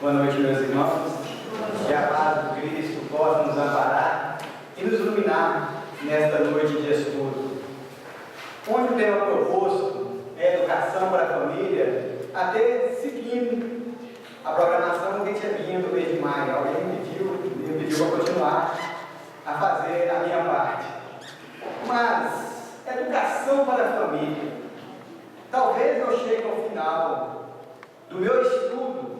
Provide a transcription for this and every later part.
Boa noite, meus irmãos. Que a paz do Cristo possa nos amparar e nos iluminar nesta noite de estudo, onde o tema proposto é educação para a família, até seguindo a programação que tinha vindo no mês de maio. Alguém me pediu para continuar a fazer a minha parte. Mas, educação para a família. Talvez eu chegue ao final do meu estudo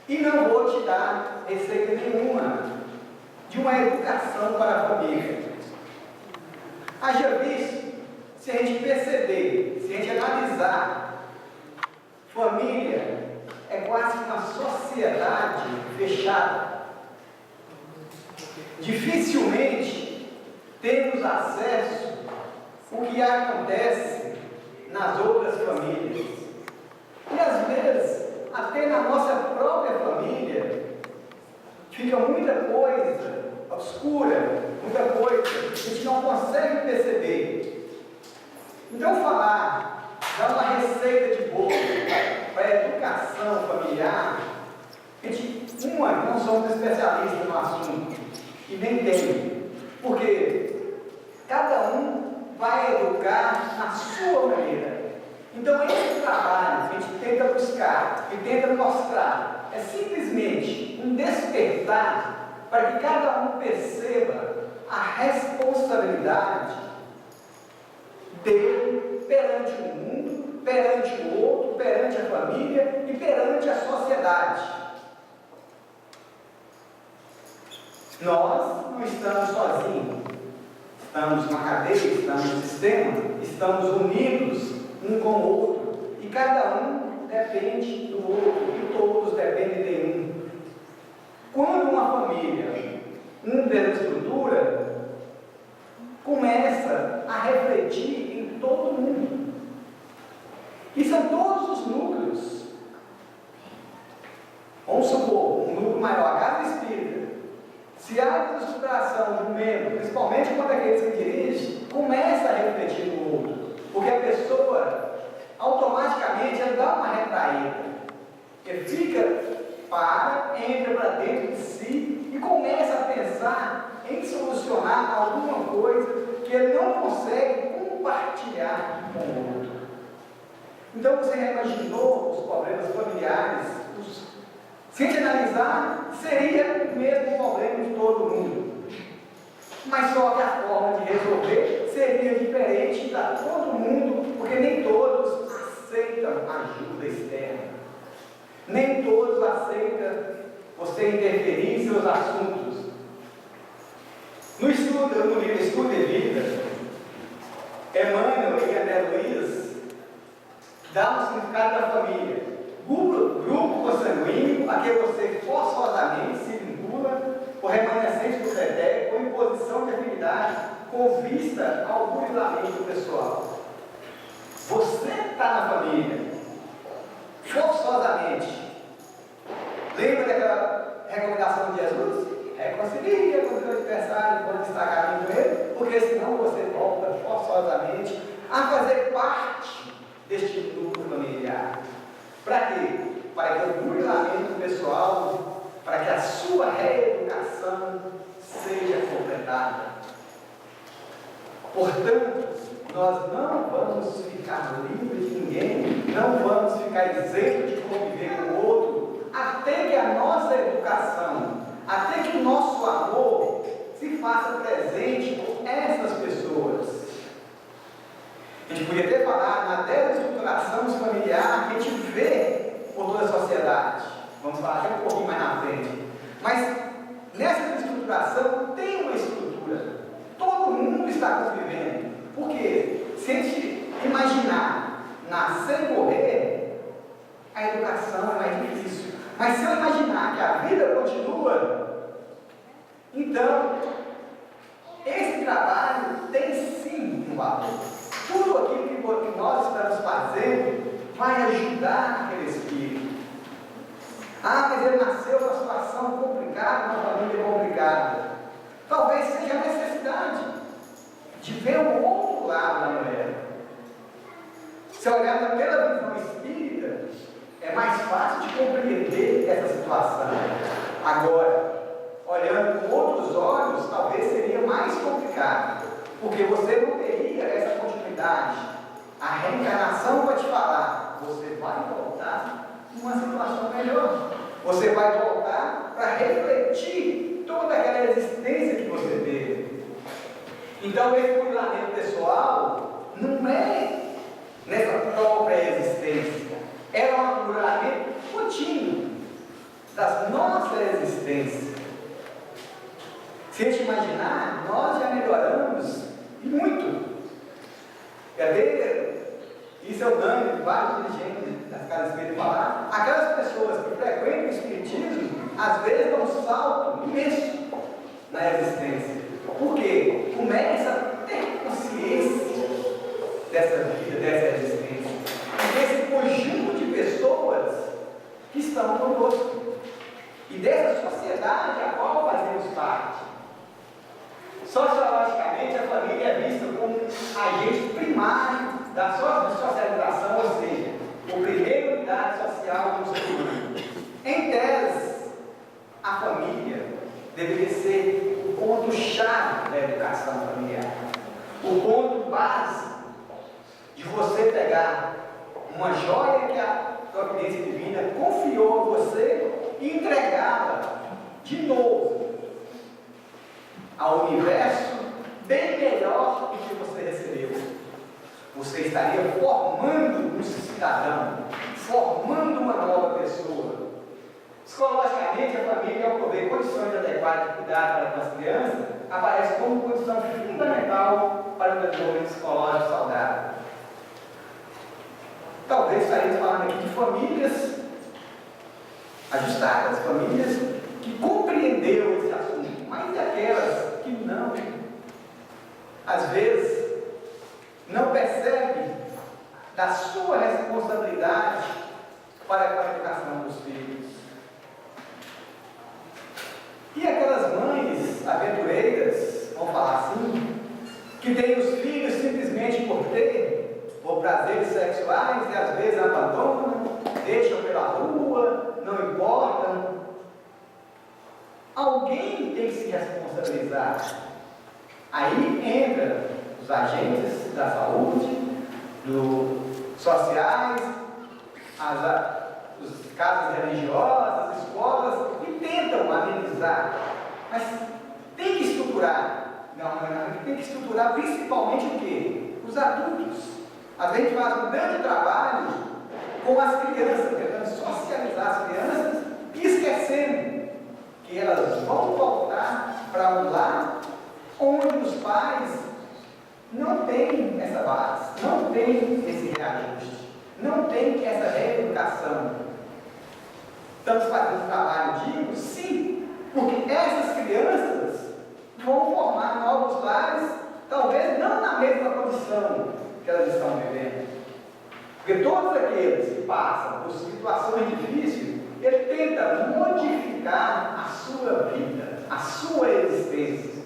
e não vou te dar receita nenhuma de uma educação para a família. Haja visto, se a gente perceber, se a gente analisar, família é quase uma sociedade fechada. Dificilmente temos acesso ao que acontece nas outras famílias. E às vezes, até na nossa própria família, fica muita coisa obscura, muita coisa que a gente não consegue perceber. Então dar uma receita de bolo para a educação familiar, não somos especialistas no assunto, e nem tem, porque cada um vai educar na sua maneira. Então esse trabalho que a gente tenta buscar e tenta mostrar é simplesmente um despertar para que cada um perceba a responsabilidade dele perante o mundo, perante o outro, perante a família e perante a sociedade. Nós não estamos sozinhos, estamos numa cadeia, estamos no sistema, estamos unidos um com o outro, e cada um depende do outro, e todos dependem de um. Quando uma família não tem estrutura, começa a refletir em todo mundo. E são todos os núcleos. Vamos supor, um núcleo maior, a casa espírita. Se há estruturação de um membro, principalmente quando aqueles que dirigem, começa a refletir no outro. Porque a pessoa, automaticamente, ela dá uma retraída. Ele entra para dentro de si e começa a pensar em solucionar alguma coisa que ele não consegue compartilhar com o outro. Então, você já imaginou os problemas familiares? Se a gente analisar, seria o mesmo problema de todo mundo. Mas só que a forma de resolver seria diferente para todo mundo, porque nem todos aceitam ajuda externa. Nem todos aceitam você interferir em seus assuntos. No livro Estudo de Vida, Emmanuel e André Luiz dão um significado da família. Grupo consanguíneo a que você forçosamente se vincula por remanescente do CETEC, com imposição de afinidade, com vista ao burilamento pessoal. Você está na família, forçosamente. Lembra daquela recomendação de Jesus? Reconcilia com o seu adversário quando está caminho com ele, porque senão você volta forçosamente a fazer parte deste grupo familiar. Para quê? Para que o burilamento pessoal, para que a sua reeducação seja completada. Portanto, nós não vamos ficar livres de ninguém, não vamos ficar isentos de conviver com o outro, até que a nossa educação, até que o nosso amor se faça presente com essas pessoas. A gente podia até falar na desestruturação familiar que a gente vê por toda a sociedade. Vamos falar até um pouquinho mais na frente. Mas nessa desestruturação tem uma estrutura. Todo mundo está convivendo. Porque se a gente imaginar nascer e morrer, a educação é mais difícil. Mas se eu imaginar que a vida continua, então esse trabalho tem sim um valor. Tudo aquilo que nós estamos fazendo vai ajudar aquele espírito. Mas ele nasceu numa situação complicada, numa família complicada. Talvez seja a necessidade de ver o outro lado da mulher. Se olhar pela visão espírita, é mais fácil de compreender situação. Agora, olhando com outros olhos, talvez seria mais complicado, porque você não teria essa continuidade. A reencarnação vai te falar, você vai voltar numa situação melhor. Você vai voltar para refletir toda aquela existência que você teve. Então, esse julgamento pessoal não é nessa própria existência, é um julgamento contínuo das nossas existências. Se a gente imaginar, nós já melhoramos muito. Cadê? Isso é o dano de vários dirigentes das casas espíritas falar. Aquelas pessoas que frequentam o espiritismo, às vezes dão um salto imenso na existência. Por quê? Começa a ter consciência dessa vida, dessa existência. E desse conjunto de pessoas que estão conosco. E dessa sociedade a qual fazemos parte. Sociologicamente, a família é vista como um agente primário da socialização, ou seja, a primeira unidade social do ser humano. Em tese, a família deveria ser o ponto-chave da educação familiar, o ponto básico de você pegar uma joia que a providência divina confiou a você e entregá-la de novo ao universo bem melhor do que você recebeu. Você estaria formando um cidadão, formando uma nova pessoa. Psicologicamente, a família, ao prover condições adequadas de cuidar para com as crianças, aparece como condição fundamental para o desenvolvimento psicológico saudável. Talvez estaremos falando aqui de famílias ajustadas, famílias que compreenderam esse assunto, mas aquelas que não, às vezes, não percebem da sua responsabilidade para com a educação dos filhos. E aquelas mães aventureiras, vamos falar assim, que têm os filhos simplesmente por ter, por prazeres sexuais, e às vezes abandonam, deixam pela rua, não importam. Alguém tem que se responsabilizar. Aí entra os agentes da saúde, sociais, as casas religiosas, as escolas, e tentam amenizar. Mas tem que estruturar. Não, tem que estruturar principalmente o quê? Os adultos. A gente faz um grande trabalho com as crianças, tentando socializar as crianças e esquecendo que elas vão voltar para um lar onde os pais não têm essa base, não têm esse reajuste, não têm essa reeducação. Estamos fazendo um trabalho digno? Sim, porque essas crianças vão formar novos lares, talvez não na mesma condição que elas estão vivendo. Porque todos aqueles que passam por situações difíceis, ele tenta modificar a sua vida, a sua existência.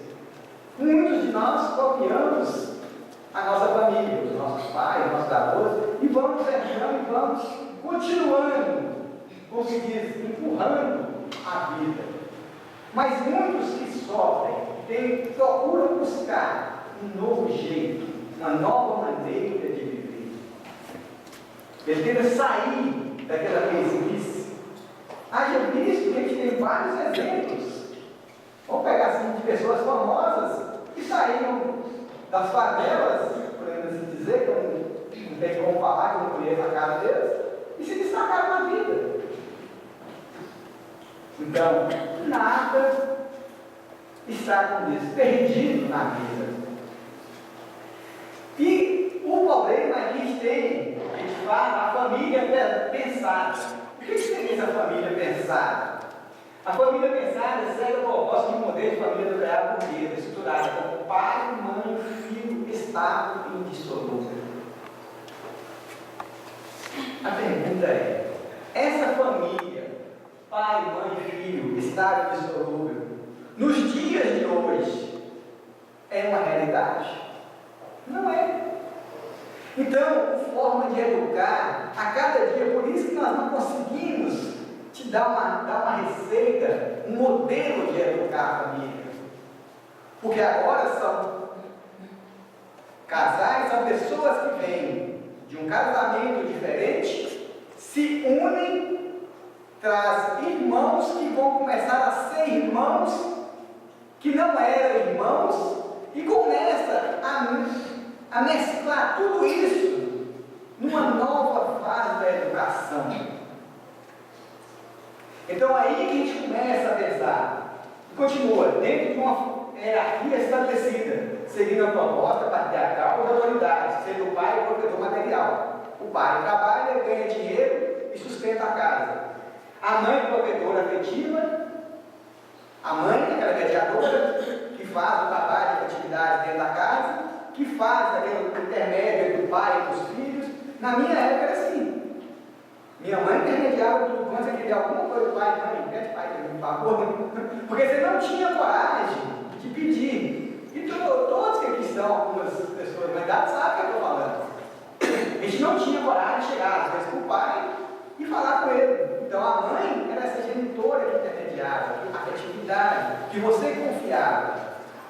Muitos de nós copiamos a nossa família, os nossos pais, os nossos avós, e vamos herdando e vamos continuando, como se diz, empurrando a vida. Mas muitos que sofrem procuram buscar um novo jeito, uma nova maneira de viver. Ele tenta sair daquela mesmice. Haja visto que a gente tem vários exemplos. Vamos pegar assim de pessoas famosas que saíram das favelas, podemos assim dizer, que não tem como falar, que eu não conheço a casa deles, e se destacaram na vida. Então, nada está com isso, perdido na vida. E o problema é que a gente fala, a família pensada. O que seria essa família pensada? A família pensada segue o propósito de um modelo de família nuclear burguesa, estruturada como pai, mãe, filho, estável e indissolúvel. A pergunta é: essa família, pai, mãe, filho, estável e indissolúvel, nos dias de hoje, é uma realidade? Não é. Então, forma de educar a cada dia, por isso que nós não conseguimos te dá uma receita, um modelo de educar a família. Porque agora são casais, são pessoas que vêm de um casamento diferente, se unem, traz irmãos que vão começar a ser irmãos que não eram irmãos e começa a mesclar tudo isso numa nova fase da educação. Então aí que a gente começa a pensar, e continua, dentro de uma hierarquia estabelecida, seguindo a proposta patriarcal da autoridade, sendo o pai o provedor material. O pai trabalha, ganha dinheiro e sustenta a casa. A mãe provedora afetiva, a mãe, aquela mediadora, que faz o trabalho de atividade dentro da casa, que faz aquele intermédio entre o pai e os filhos. Na minha época era assim. Minha mãe intermediava tudo. Quando você queria alguma coisa, pai, mãe, pede pai, por favor. Porque você não tinha coragem de pedir. E todos que aqui estão, algumas pessoas da idade, sabem o que eu estou falando. A gente não tinha coragem de chegar, às vezes, para o pai e falar com ele. Então a mãe era essa genitora que intermediava, a afetividade, que você confiava.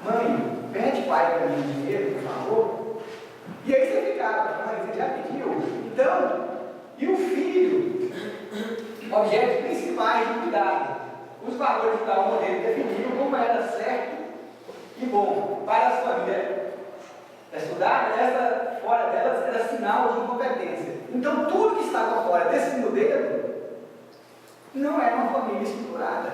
Mãe, pede pai para mim dinheiro, por favor. E aí você ficava, mãe, você já pediu? Então, e o filho, objetos principais de cuidado. Os valores que cada um deles definiam como era certo e bom para as famílias estudarem, fora delas era sinal de incompetência. Então tudo que estava fora desse modelo não era uma família estruturada.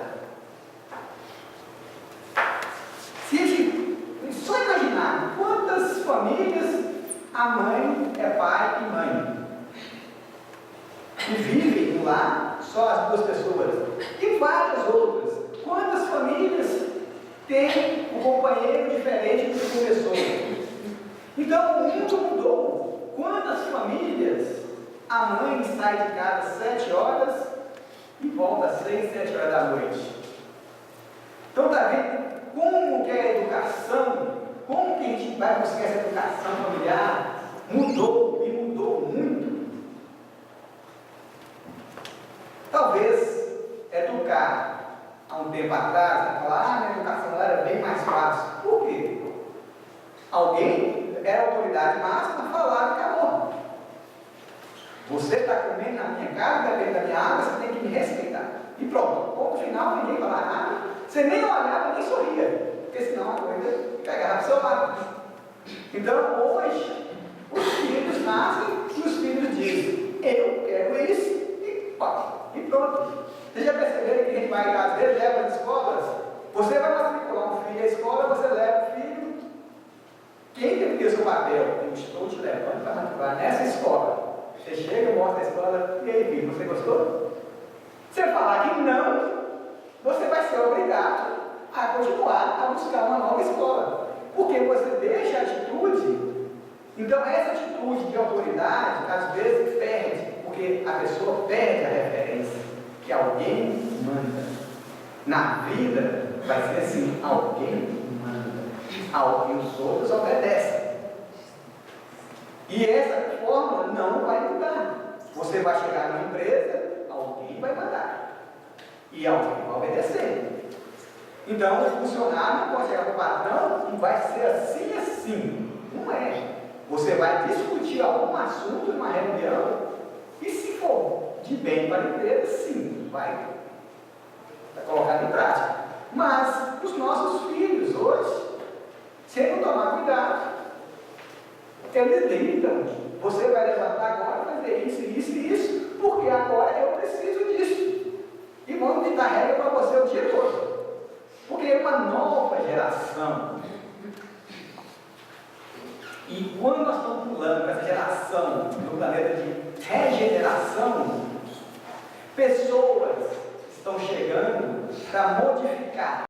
Se a gente só imaginar quantas famílias a mãe é pai e mãe e vivem lá só as duas pessoas, e várias outras. Quantas famílias têm um companheiro diferente do professor? Então o mundo mudou. Quantas famílias a mãe sai de casa às 7 horas e volta às 6, 7 horas da noite? Então está vendo como que a educação, como que a gente vai conseguir essa educação familiar? Mudou e mudou muito. Talvez educar há um tempo atrás, falar, minha educação era bem mais fácil. Por quê? Alguém era a autoridade máxima, falava e acabou. Você está comendo na minha casa, bebendo da minha água, você tem que me respeitar. E pronto, ponto final, ninguém falava nada. Você nem olhava, nem sorria, porque senão a coisa pegava para o seu lado. Então hoje, os filhos nascem e os filhos dizem, eu quero isso, e pá. E pronto. Vocês já perceberam que a gente vai, às vezes, leva nas escolas? Você vai matricular um filho à escola, você leva o filho. Quem tem que ter o seu papel? Eu estou te levando para matricular nessa escola. Você chega, mostra a escola, e aí, filho, você gostou? Se você falar que não, você vai ser obrigado a continuar a buscar uma nova escola. Porque você deixa a atitude. Então, essa atitude de autoridade, às vezes, perde. Porque a pessoa perde a referência que alguém manda. Na vida vai ser assim, alguém manda, alguém os outros obedecem. E essa forma não vai mudar. Você vai chegar numa empresa, alguém vai mandar e alguém vai obedecer. Então o funcionário não pode chegar para o patrão e vai ser assim, assim. Não é. Você vai discutir algum assunto numa reunião. E se for de bem para a empresa, sim, vai colocar em prática. Mas os nossos filhos hoje, se não tomar cuidado, eles gritam, você vai levantar agora e fazer isso, isso e isso, porque agora eu preciso disso. E vamos ditar regra para você o dia todo. Porque é uma nova geração. E quando nós estamos pulando